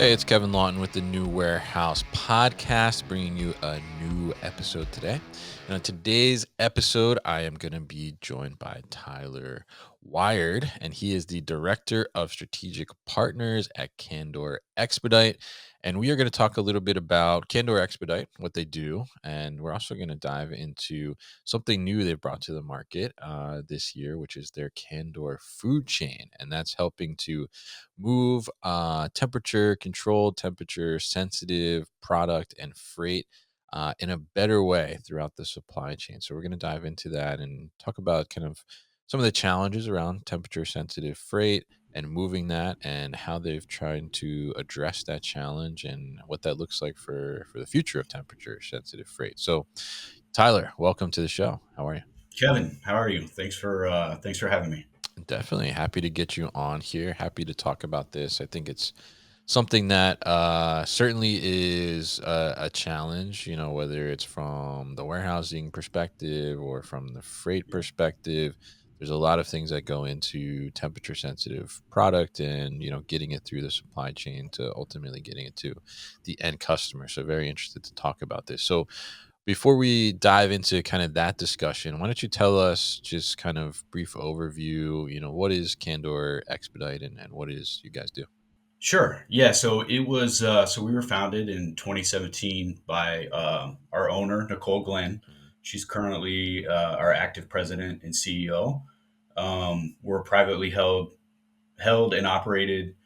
Hey, it's Kevin Lawton with the New Warehouse Podcast, bringing you a new episode today. And on today's episode, I am going to be joined by Tyler Wiard, and he is the Director of Strategic Partners at Candor Expedite. And we are going to talk a little bit about Candor Expedite, what they do, and we're also going to dive into something new they've brought to the market this year, which is their Candor Food Chain, and that's helping to move temperature controlled, temperature sensitive product and freight in a better way throughout the supply chain. So we're going to dive into that and talk about kind of some of the challenges around temperature sensitive freight and moving that, and how they've tried to address that challenge and what that looks like for the future of temperature sensitive freight. So Tyler, welcome to the show. How are you? Kevin, how are you? Thanks for having me. Definitely happy to get you on here. Happy to talk about this. I think it's something that certainly is a challenge, whether it's from the warehousing perspective or from the freight perspective. There's a lot of things that go into temperature sensitive product and, getting it through the supply chain to ultimately getting it to the end customer. So very interested to talk about this. So before we dive into kind of that discussion, why don't you tell us just kind of brief overview, what is Candor Expedite and what is you guys do? Sure. Yeah. So we were founded in 2017 by our owner, Nicole Glenn. She's currently our active president and CEO. We're a privately held and operated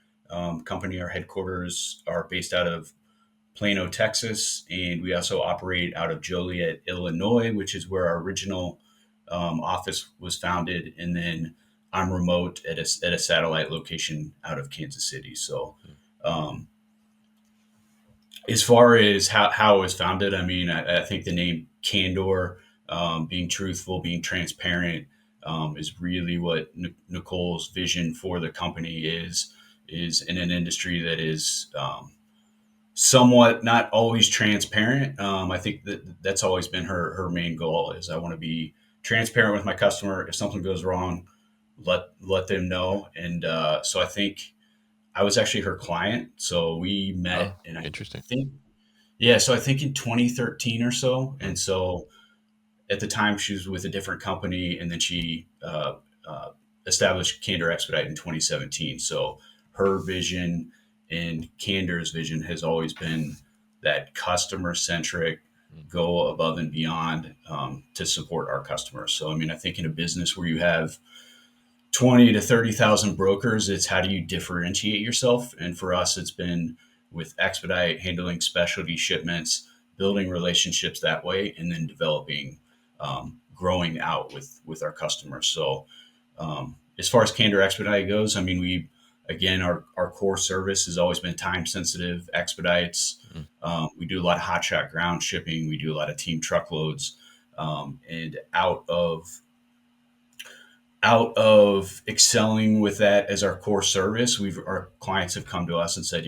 company. Our headquarters are based out of Plano, Texas, and we also operate out of Joliet, Illinois, which is where our original office was founded. And then I'm remote at a satellite location out of Kansas City. So, um, as far as how it was founded, I mean, I think the name Candor, being truthful, being transparent, is really what Nicole's vision for the company is in an industry that is somewhat not always transparent. I think that's always been her main goal is I want to be transparent with my customer. If something goes wrong, let them know. And so I think I was actually her client. So we Oh, met, and I interesting. think yeah. So I think in 2013 or so, Mm, and so at the time she was with a different company, and then she established Candor Expedite in 2017. So her vision and Candor's vision has always been that customer centric, mm, go above and beyond to support our customers. So I mean, I think in a business where you have 20 to 30,000 brokers, it's how do you differentiate yourself? And for us, it's been with Expedite, handling specialty shipments, building relationships that way, and then developing, growing out with our customers. So, as far as Candor Expedite goes, I mean, again, our core service has always been time sensitive expedites. mm, We do a lot of hot shot ground shipping. We do a lot of team truckloads, and out of excelling with that as our core service, our clients have come to us and said,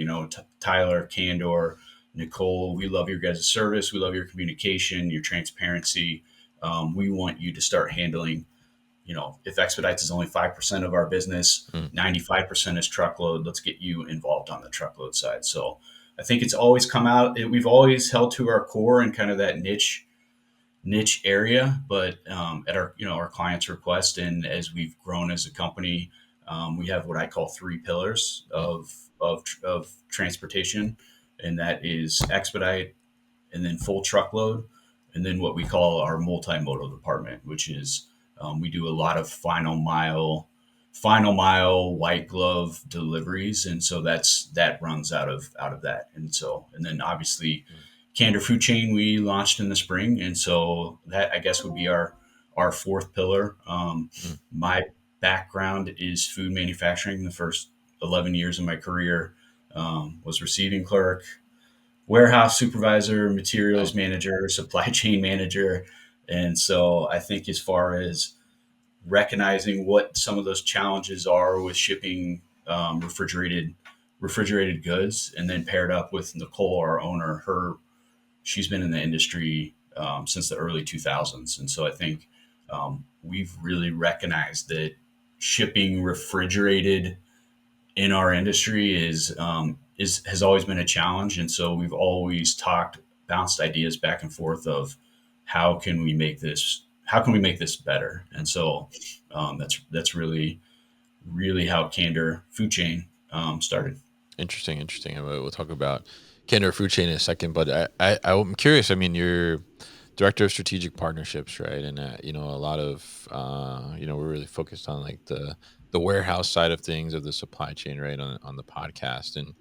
Tyler, Candor, Nicole, we love your guys' service. We love your communication, your transparency. We want you to start handling, if expedites is only 5% of our business, mm. 95% is truckload. Let's get you involved on the truckload side. So I think it's always come out. We've always held to our core and kind of that niche area, but at our clients' request, and as we've grown as a company, we have what I call three pillars Mm. of transportation, and that is expedite, and then full truckload, and then what we call our multimodal department, which is we do a lot of final mile white glove deliveries, and so that runs out of that, and then obviously Mm. Candor Food Chain we launched in the spring, and so that I guess would be our fourth pillar. Mm. My background is food manufacturing. The first 11 years of my career was receiving clerk, warehouse supervisor, materials Nice. manager, supply chain manager, and so I think as far as recognizing what some of those challenges are with shipping refrigerated goods, and then paired up with Nicole, our owner, she's been in the industry since the early 2000s. And so I think we've really recognized that shipping refrigerated in our industry is has always been a challenge, and so we've always bounced ideas back and forth of how can we make this better, and so that's really how Candor Food Chain started. Interesting, interesting. And we'll talk about Candor Food Chain in a second, but I'm curious. I mean, you're director of strategic partnerships, right? And a lot of we're really focused on like the warehouse side of things of the supply chain, right? On the podcast, and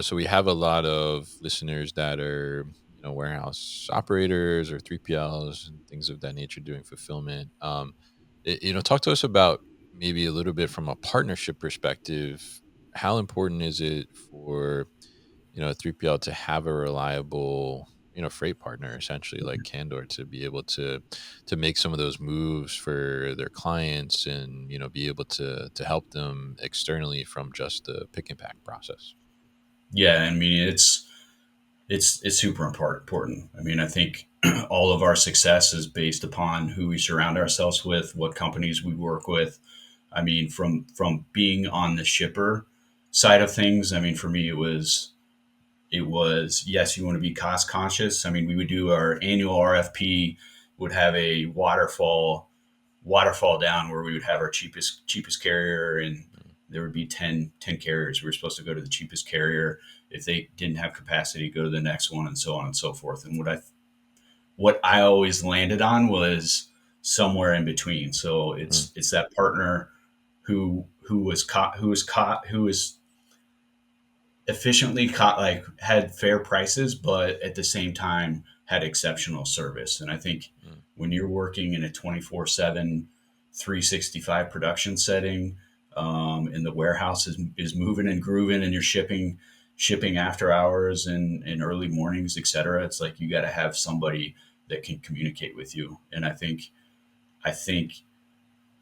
so we have a lot of listeners that are warehouse operators or 3PLs and things of that nature doing fulfillment. Talk to us about maybe a little bit from a partnership perspective. How important is it for a 3PL to have a reliable freight partner, essentially like Candor, to be able to make some of those moves for their clients and be able to help them externally from just the pick and pack process? Yeah, I mean it's super important. I mean, I think all of our success is based upon who we surround ourselves with, what companies we work with. I mean, from being on the shipper side of things, I mean, for me, it was yes, you want to be cost conscious. I mean, we would do our annual RFP, would have a waterfall down where we would have our cheapest carrier, and there would be ten carriers. We were supposed to go to the cheapest carrier. If they didn't have capacity, go to the next one, and so on and so forth. And what I always landed on was somewhere in between. So Mm, it's that partner who was efficiently caught, like had fair prices, but at the same time had exceptional service. And I think mm, when you're working in a 24/7, 365 production setting, and the warehouse is moving and grooving, and you're shipping after hours and early mornings, etc. It's like you got to have somebody that can communicate with you. And I think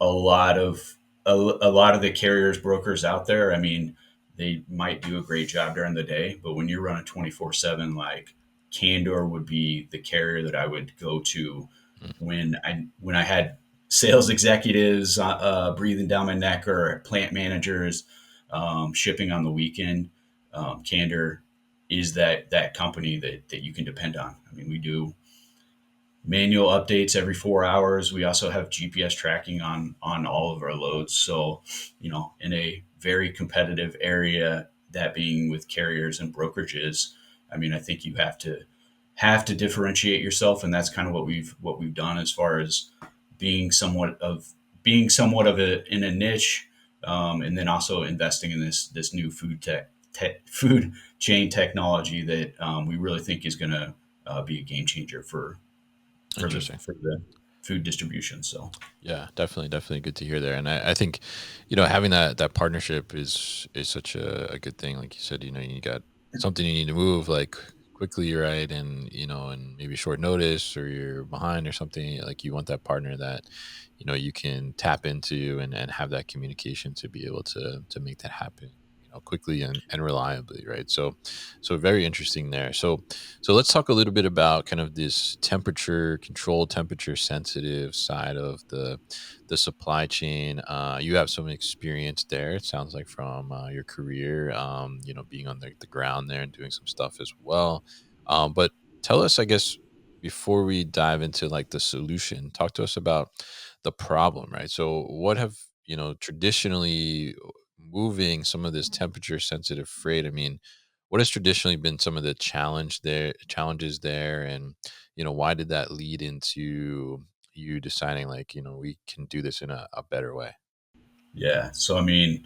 a lot of the carriers brokers out there, I mean, they might do a great job during the day, but when you're running 24/7, like Candor would be the carrier that I would go to mm. when I had sales executives breathing down my neck, or plant managers shipping on the weekend. Candor is that company that you can depend on. I mean, we do manual updates every 4 hours. We also have GPS tracking on all of our loads. So, in a very competitive area, that being with carriers and brokerages, I mean, I think you have to differentiate yourself, and that's kind of what we've done as far as being somewhat of being somewhat of a in a niche, and then also investing in this new food chain technology that we really think is going to be a game changer for the Interesting. for the food distribution. So Yeah, definitely, definitely good to hear there. And I think, having that partnership is such a good thing. Like you said, you got something you need to move like quickly, right? And and maybe short notice, or you're behind or something. Like you want that partner that, you can tap into and have that communication to be able to make that happen, quickly and reliably, right? So very interesting there. So let's talk a little bit about kind of this temperature control, temperature sensitive side of the supply chain. You have some experience there. It sounds like from your career, being on the ground there and doing some stuff as well. But tell us, I guess, before we dive into like the solution, talk to us about the problem, right? So what have traditionally moving some of this temperature sensitive freight? I mean, what has traditionally been some of the challenges there, and why did that lead into you deciding like we can do this in a better way? yeah, so I mean,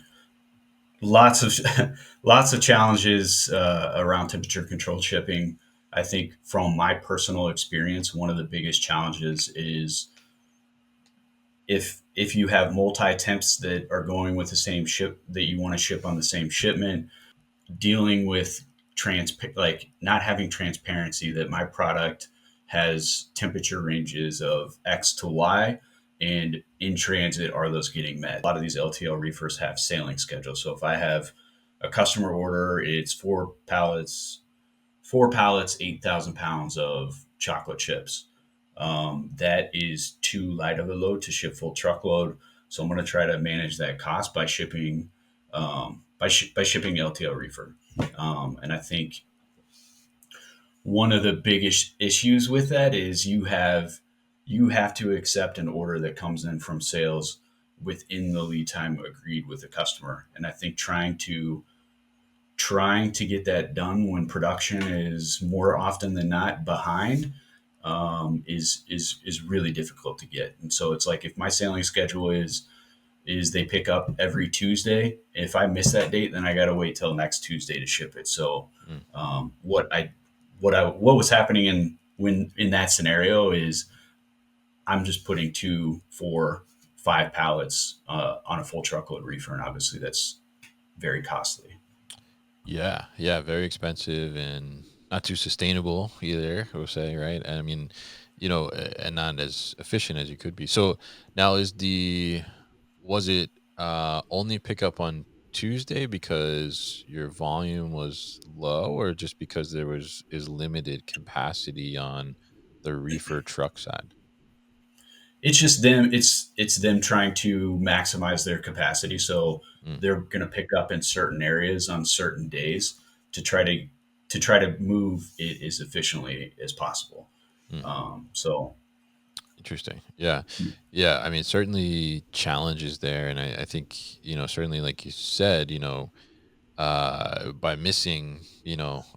lots of lots of challenges around temperature controlled shipping. I think from my personal experience, one of the biggest challenges is if you have multi temps that are going with the same ship that you want to ship on the same shipment, dealing with like not having transparency that my product has temperature ranges of X to Y, and in transit are those getting met. A lot of these LTL reefers have sailing schedules. So if I have a customer order, it's four pallets, 8,000 pounds of chocolate chips. That is too light of a load to ship full truckload. So I'm going to try to manage that cost by shipping by shipping LTL reefer. And I think one of the biggest issues with that is you have to accept an order that comes in from sales within the lead time agreed with the customer. And I think trying to get that done when production is more often than not behind, is really difficult to get. And so it's like if my sailing schedule is they pick up every Tuesday. If I miss that date, then I got to wait till next Tuesday to ship it. So, Mm. um, what was happening in that scenario is I'm just putting 2, 4, 5 pallets on a full truckload reefer, and obviously that's very costly. Yeah, yeah, very expensive and not too sustainable either, I would say, right? And I mean, and not as efficient as you could be. So now was it only pick up on Tuesday because your volume was low, or just because there was is limited capacity on the reefer truck side? It's just them. It's them trying to maximize their capacity. So Mm, they're going to pick up in certain areas on certain days to try to move it as efficiently as possible. mm. So Interesting. Yeah. Yeah. I mean, certainly challenges there. And I think, certainly like you said, by missing,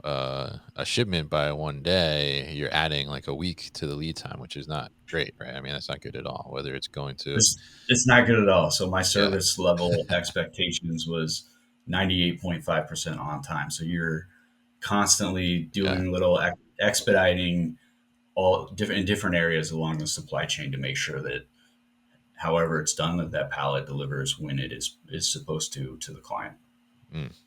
a shipment by one day, you're adding like a week to the lead time, which is not great, right? I mean, that's not good at all, whether it's going to, it's not good at all. So my yeah, service level expectations was 98.5% on time. So you're constantly yeah. doing a little expediting all different in different areas along the supply chain to make sure that however it's done that pallet delivers when it is supposed to the client.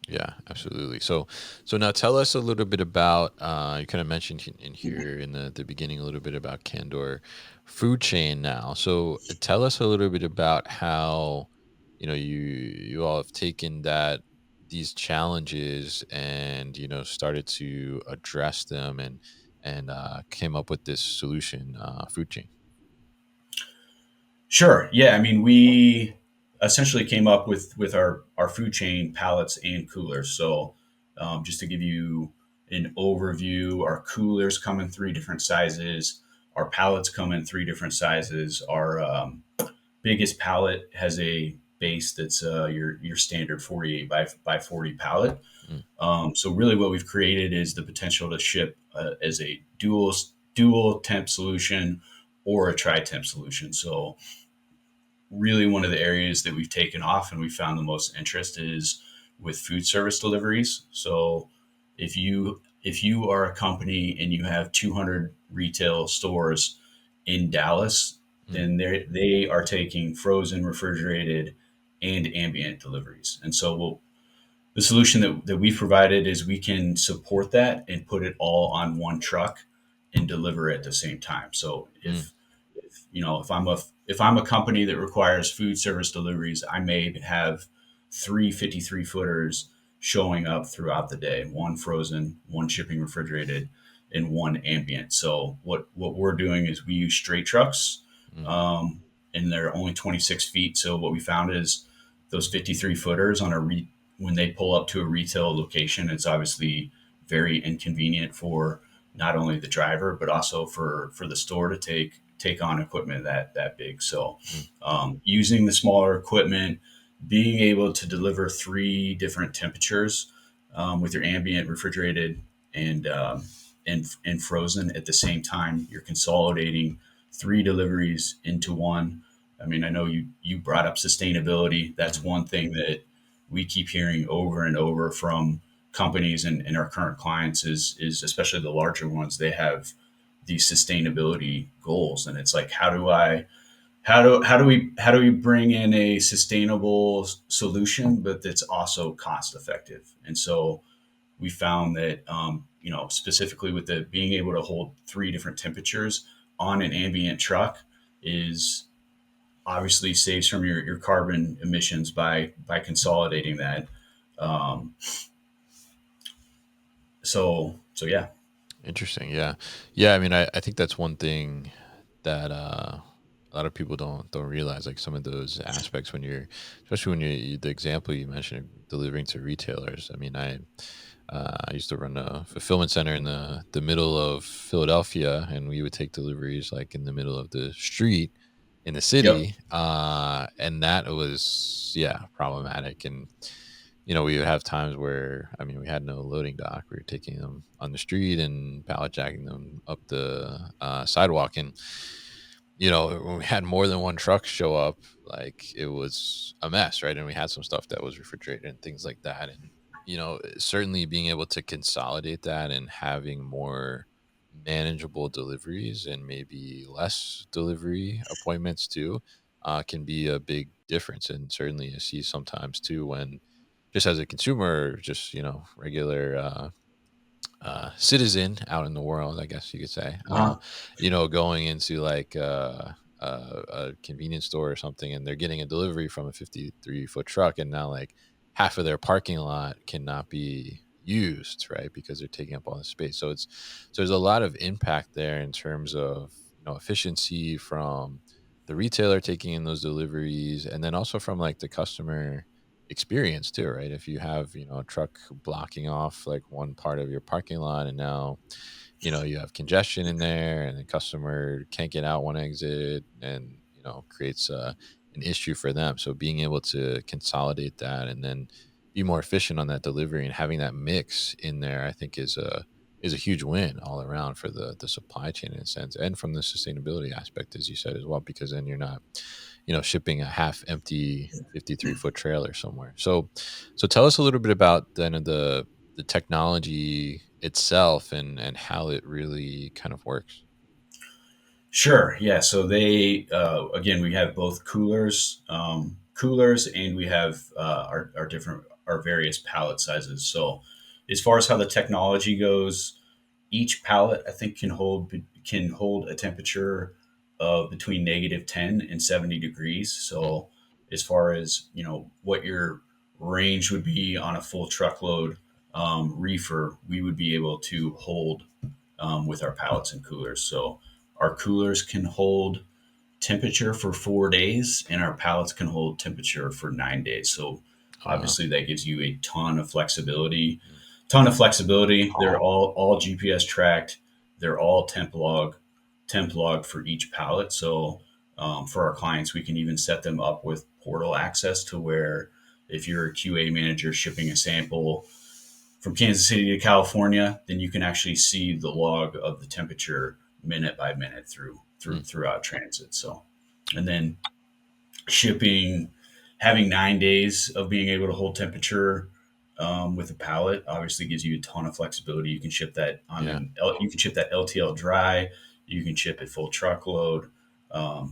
Yeah, absolutely. So now tell us a little bit about. You kind of mentioned in here in the beginning a little bit about Candor Food Chain. Now, so tell us a little bit about how you all have taken that these challenges and started to address them and came up with this solution, Food Chain. Sure. Yeah. I mean, we essentially came up with our food chain pallets and coolers. So, just to give you an overview, our coolers come in 3 different sizes. Our pallets come in 3 different sizes. Our biggest pallet has a base that's your standard 48 by 40 pallet. Mm, So really, what we've created is the potential to ship as a dual temp solution or a tri temp solution. So really one of the areas that we've taken off and we found the most interest is with food service deliveries. So if you are a company and you have 200 retail stores in Dallas, mm, then they are taking frozen, refrigerated, and ambient deliveries. And so the solution that we've provided is we can support that and put it all on one truck and deliver at the same time. So mm, if I'm a company that requires food service deliveries, I may have three 53 footers showing up throughout the day, one frozen, one shipping refrigerated, and one ambient. So what we're doing is we use straight trucks, mm, um, and they're only 26 feet. So what we found is those 53 footers when they pull up to a retail location, it's obviously very inconvenient for not only the driver but also for the store to take on equipment that big. So, mm, using the smaller equipment, being able to deliver 3 different temperatures, with your ambient, refrigerated, and and frozen at the same time, you're consolidating 3 deliveries into one. I mean, I know you brought up sustainability. That's mm, one thing that we keep hearing over and over from companies and our current clients is especially the larger ones. They have these sustainability goals, and it's like, how do we bring in a sustainable solution, but that's also cost effective? And so we found that, specifically with the being able to hold 3 different temperatures on an ambient truck is obviously saves from your carbon emissions by consolidating that. Um, so yeah. Interesting. Yeah. Yeah. I mean, I think that's one thing that a lot of people don't realize like some of those aspects when you're, especially when the example you mentioned, delivering to retailers. I mean, I used to run a fulfillment center in the middle of Philadelphia, and we would take deliveries like in the middle of the street in the Yep. city, and that was, yeah, problematic. And we would have times where, I mean, we had no loading dock. We were taking them on the street and pallet jacking them up the sidewalk. And when we had more than one truck show up, like it was a mess, right? And we had some stuff that was refrigerated and things like that. And certainly being able to consolidate that and having more manageable deliveries and maybe less delivery appointments too, can be a big difference. And certainly you see sometimes too when, just as a consumer, just regular citizen out in the world, I guess you could say, Uh-huh. going into like a convenience store or something, and they're getting a delivery from a 53-foot truck, and now like half of their parking lot cannot be used, right? Because they're taking up all the space. So there's a lot of impact there in terms of efficiency from the retailer taking in those deliveries, and then also from like the customer experience too, right? If you have, a truck blocking off like one part of your parking lot, and now, you have congestion in there, and the customer can't get out one exit, and, creates an issue for them. So being able to consolidate that and then be more efficient on that delivery and having that mix in there, I think is a huge win all around for the supply chain in a sense, and from the sustainability aspect, as you said as well, because then you're not shipping a half empty 53-foot trailer somewhere. So tell us a little bit about then the technology itself and how it really kind of works. Sure. Yeah. So they again, we have both coolers, and we have our different our various pallet sizes. So as far as how the technology goes, each pallet I think can hold a temperature of between -10 and 70 degrees. So as far as what your range would be on a full truckload reefer, we would be able to hold with our pallets and coolers. So our coolers can hold temperature for 4 days, and our pallets can hold temperature for 9 days. So Oh, wow. obviously that gives you a ton of flexibility. Ton of flexibility. They're all GPS tracked. They're all temp log for each pallet. So for our clients, we can even set them up with portal access to where if you're a QA manager shipping a sample from Kansas City to California, then you can actually see the log of the temperature minute by minute Mm, throughout transit. So, and then shipping, having 9 days of being able to hold temperature with a pallet obviously gives you a ton of flexibility. You can ship that yeah. you can ship that LTL dry, you can ship it full truckload.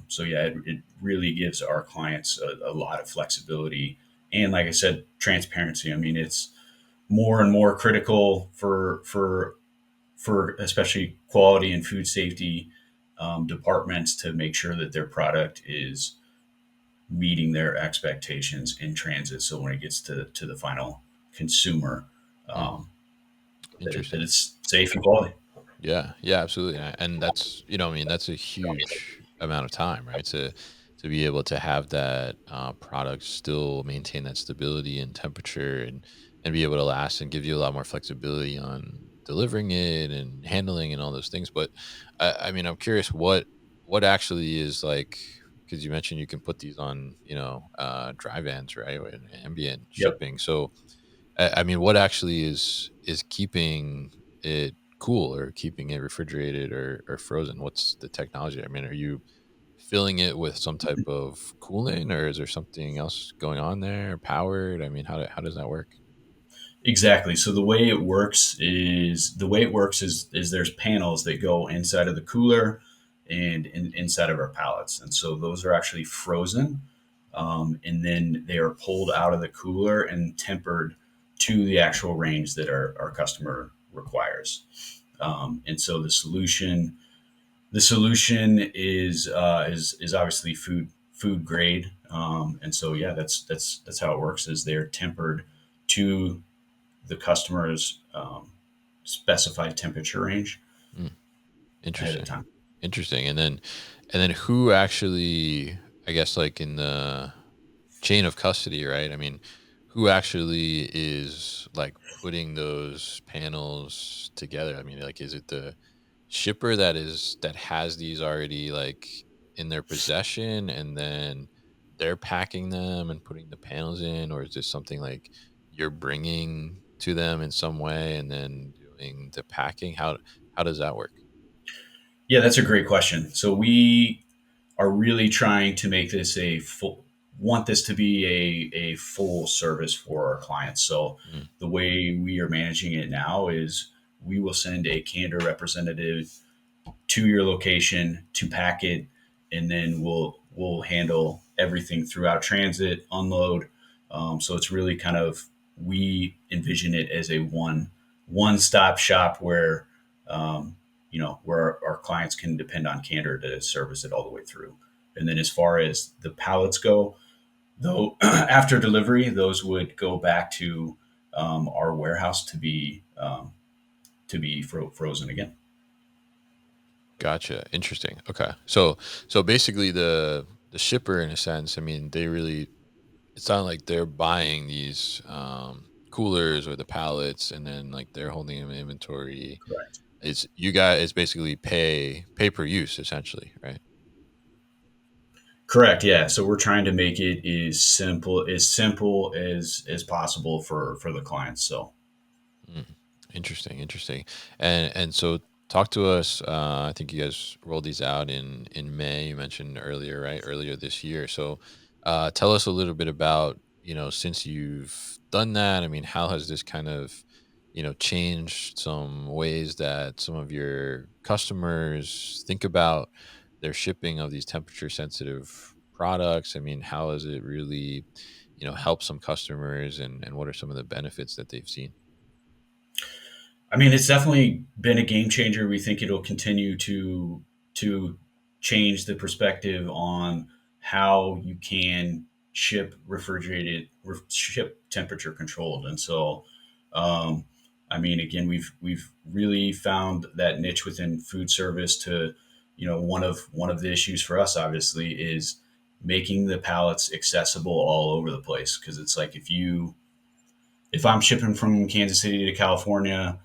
So yeah, it really gives our clients a lot of flexibility, and like I said, transparency. I mean, it's more and more critical for especially quality and food safety departments to make sure that their product is meeting their expectations in transit. So when it gets to the final consumer, Mm, um, that interesting. it's safe and quality. Yeah, yeah, absolutely, and that's, I mean, that's a huge amount of time, right? To be able to have that product still maintain that stability and temperature, and be able to last and give you a lot more flexibility on delivering it and handling and all those things. But I mean, I'm curious what actually is like, because you mentioned you can put these on dry vans, right, and ambient Yep. shipping. So I mean, what actually is keeping it cool or keeping it refrigerated or frozen? What's the technology? I mean, are you filling it with some type of coolant, or is there something else going on there? Powered? I mean, how does that work? Exactly. So the way it works is there's panels that go inside of the cooler and inside of our pallets, and so those are actually frozen, and then they are pulled out of the cooler and tempered to the actual range that our customer requires. And so the solution is obviously food grade, and so yeah, that's how it works. Is they're tempered to the customer's specified temperature range Mm, ahead of interesting. time. Interesting. And then who actually, I guess, like in the chain of custody, right? I mean, who actually is like putting those panels together? I mean, like, is it the shipper that has these already like in their possession, and then they're packing them and putting the panels in, or is this something like you're bringing to them in some way and then doing the packing? How does that work? Yeah, that's a great question. So we are really trying to make this a full want this to be a full service for our clients. So Mm, the way we are managing it now is we will send a Candor representative to your location to pack it, and then we'll handle everything throughout transit, unload. So it's really kind of we envision it as a one stop shop where where our clients can depend on Candor to service it all the way through. And then as far as the pallets go, though, after delivery, those would go back to our warehouse to be frozen again. gotcha. Interesting. Okay. So basically the shipper, in a sense, I mean, they really, it's not like they're buying these coolers or the pallets and then like they're holding them in inventory. Correct. It's you guys basically pay per use essentially, right? Correct. Yeah. So we're trying to make it as simple as possible for the clients. So Mm. Interesting, interesting. And so talk to us. I think you guys rolled these out in May. You mentioned earlier, right? Earlier this year. So tell us a little bit about, since you've done that. I mean, how has this kind of, changed some ways that some of your customers think about their shipping of these temperature sensitive products? I mean, how has it really, helped some customers, and what are some of the benefits that they've seen? I mean, it's definitely been a game changer. We think it'll continue to change the perspective on how you can ship temperature controlled. And so, um, I mean, again, we've really found that niche within food service to, one of the issues for us obviously is making the pallets accessible all over the place. Because it's like if I'm shipping from Kansas City to California,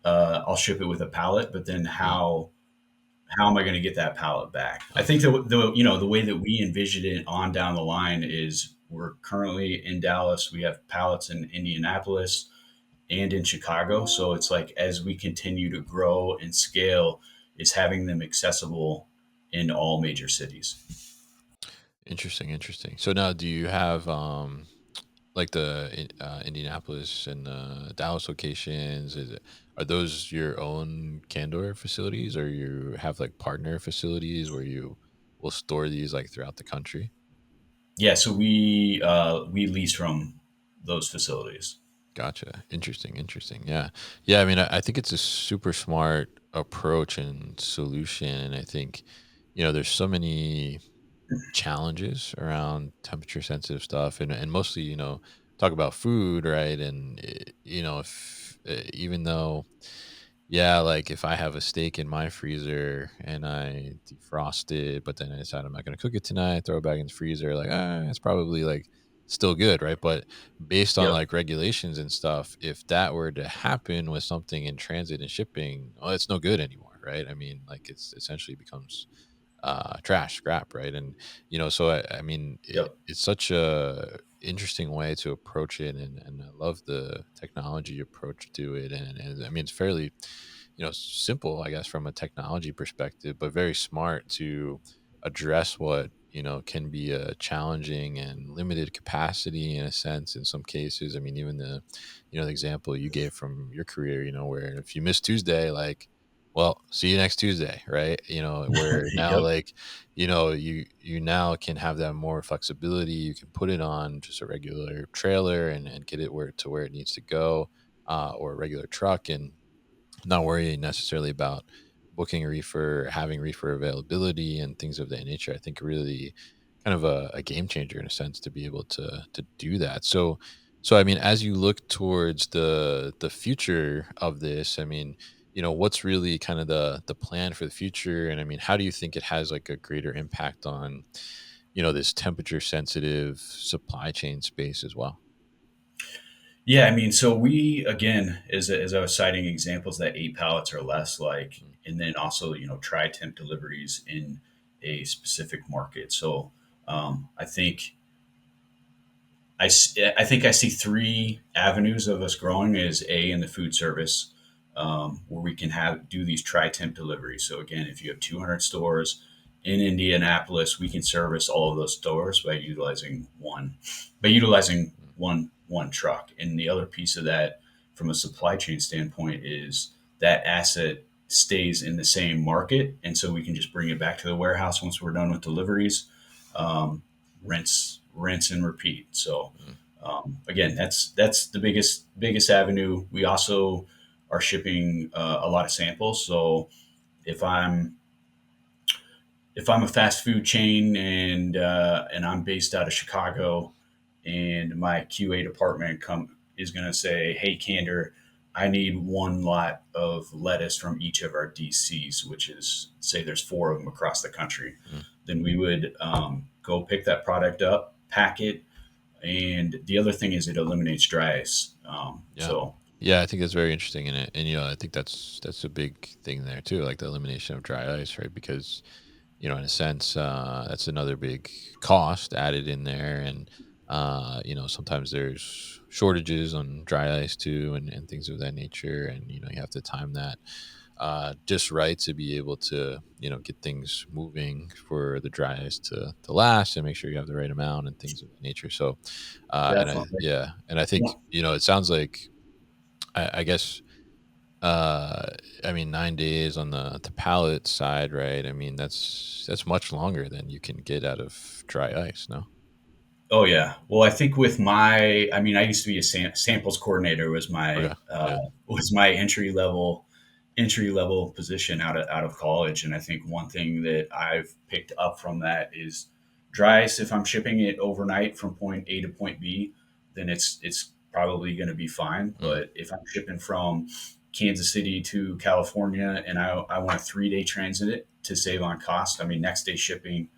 I'll ship it with a pallet, but then Mm, how am I going to get that pallet back? I think okay. the way that we envision it on down the line is we're currently in Dallas. We have pallets in Indianapolis and in Chicago. So it's like as we continue to grow and scale, is having them accessible in all major cities. Interesting, interesting. So now, do you have like the Indianapolis and Dallas locations? Are those your own Candor facilities, or you have like partner facilities where you will store these like throughout the country? Yeah, so we lease from those facilities. Gotcha. Interesting, interesting. Yeah, yeah. I mean, I think it's a super smart approach and solution, and I think there's so many challenges around temperature sensitive stuff, and mostly, talk about food, right? And if even though, yeah, like if I have a steak in my freezer and I defrost it, but then I decide I'm not going to cook it tonight, throw it back in the freezer, like it's probably like still good, right? But based on Yep. like regulations and stuff, if that were to happen with something in transit and shipping, well, it's no good anymore, right? I mean, like it's essentially becomes trash, scrap, right? And so I mean, Yep. it's such a interesting way to approach it, and I love the technology approach to it, and I mean, it's fairly simple, I guess, from a technology perspective, but very smart to address what can be a challenging and limited capacity in a sense in some cases. I mean, even the example you gave from your career, where if you miss Tuesday, like, well, see you next Tuesday, right? Where now, Yep. like, you now can have that more flexibility. You can put it on just a regular trailer and get it where it needs to go, or a regular truck, and not worrying necessarily about booking a reefer, having reefer availability, and things of that nature. I think really kind of a game changer in a sense to be able to do that. So I mean, as you look towards the future of this, I mean, what's really kind of the plan for the future? And I mean, how do you think it has like a greater impact on, this temperature sensitive supply chain space as well? Yeah, I mean, so we again, as I was citing examples that 8 pallets or less, like, Mm, and then also try temp deliveries in a specific market. So I think I think I see three avenues of us growing is A, in the food service, where we can have do these tri-temp deliveries. So again, if you have 200 stores in Indianapolis, we can service all of those stores by utilizing mm, one truck. And the other piece of that, from a supply chain standpoint, is that asset stays in the same market, and so we can just bring it back to the warehouse once we're done with deliveries. Um, rinse and repeat. So mm. again, that's the biggest avenue. We also are shipping a lot of samples. So if I'm if I'm a fast food chain and I'm based out of Chicago, and my QA department come is going to say, "Hey, Candor, I need one lot of lettuce from each of our DCs," which is, say there's four of them across the country. Mm. Then we would go pick that product up, pack it, and the other thing is it eliminates dry ice. Yeah. Yeah, I think that's very interesting in it. And I think that's a big thing there too, like the elimination of dry ice, right? Because, in a sense, that's another big cost added in there. And sometimes there's shortages on dry ice too, and things of that nature. And you have to time that just right to be able to get things moving for the dry ice to last, and make sure you have the right amount and things of that nature. So and I Definitely. yeah, and I think it sounds like I guess uh I mean 9 days on the pallet side, right? I mean that's much longer than you can get out of dry ice. No. Oh yeah. Well, I think with my, I mean, I used to be a samples coordinator Okay. Yeah. was my entry level position out of college, and I think one thing that I've picked up from that is dry ice. If I'm shipping it overnight from point A to point B, then it's probably going to be fine. Mm, But if I'm shipping from Kansas City to California and I want a 3-day transit to save on cost, I mean, next day shipping,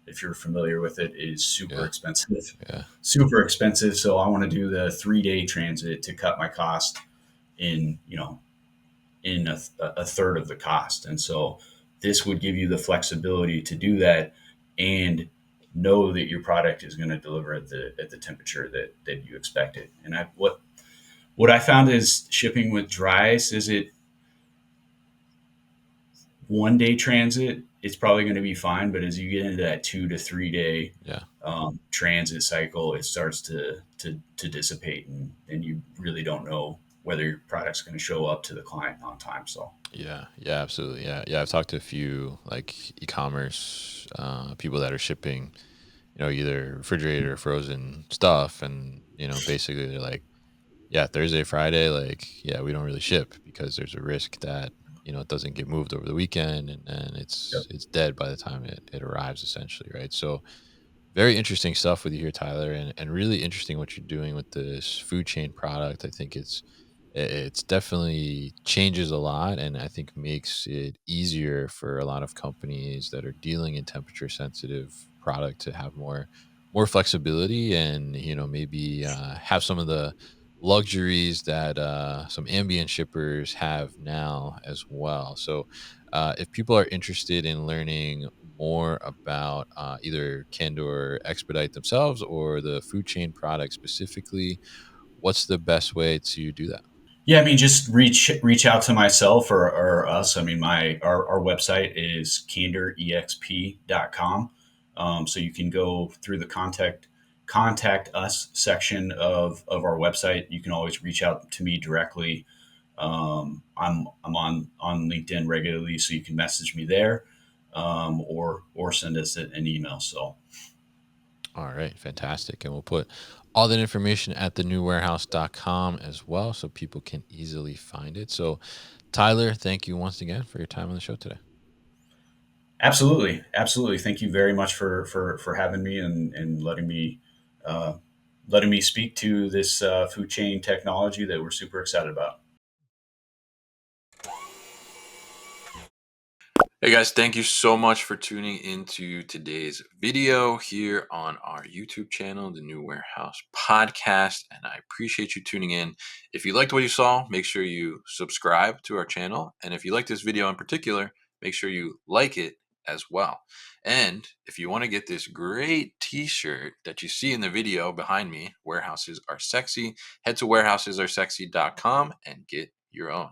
if you're familiar with it, is super yeah. expensive. Yeah. Super expensive. So I want to do the 3-day transit to cut my cost in, in a third of the cost. And so this would give you the flexibility to do that and know that your product is going to deliver at the temperature that you expect it. And what I found is shipping with dry ice is it 1-day transit, it's probably going to be fine. But as you get into that 2 to 3 day Yeah. transit cycle, it starts to dissipate, and you really don't know whether your product's going to show up to the client on time. So, Yeah, yeah, absolutely. Yeah, yeah. I've talked to a few like e-commerce people that are shipping, either refrigerated or frozen stuff, and basically they're like, yeah, Thursday, Friday, like, yeah, we don't really ship because there's a risk that it doesn't get moved over the weekend, and yep. it's dead by the time it arrives, essentially, right? So very interesting stuff with you here, Tyler, and really interesting what you're doing with this food chain product. I think it's definitely changes a lot, and I think makes it easier for a lot of companies that are dealing in temperature sensitive product to have more flexibility, and maybe have some of the luxuries that some ambient shippers have now as well. So if people are interested in learning more about either Candor Expedite themselves or the food chain product specifically, what's the best way to do that? Yeah, I mean, just reach out to myself or us. I mean, our website is candorexp.com. So you can go through the contact us section of our website. You can always reach out to me directly. I'm on LinkedIn regularly, so you can message me there, or send us an email. So All right, fantastic. And we'll put all that information at thenewwarehouse.com as well so people can easily find it. So, Tyler, thank you once again for your time on the show today. absolutely, absolutely. Thank you very much for having me and uh, letting me speak to this food chain technology that we're super excited about. Hey guys, thank you so much for tuning into today's video here on our YouTube channel, the New Warehouse Podcast, and I appreciate you tuning in. If you liked what you saw, make sure you subscribe to our channel, and if you like this video in particular, make sure you like it as well. And if you want to get this great t-shirt that you see in the video behind me, Warehouses Are Sexy, head to warehousesAreSexy.com and get your own.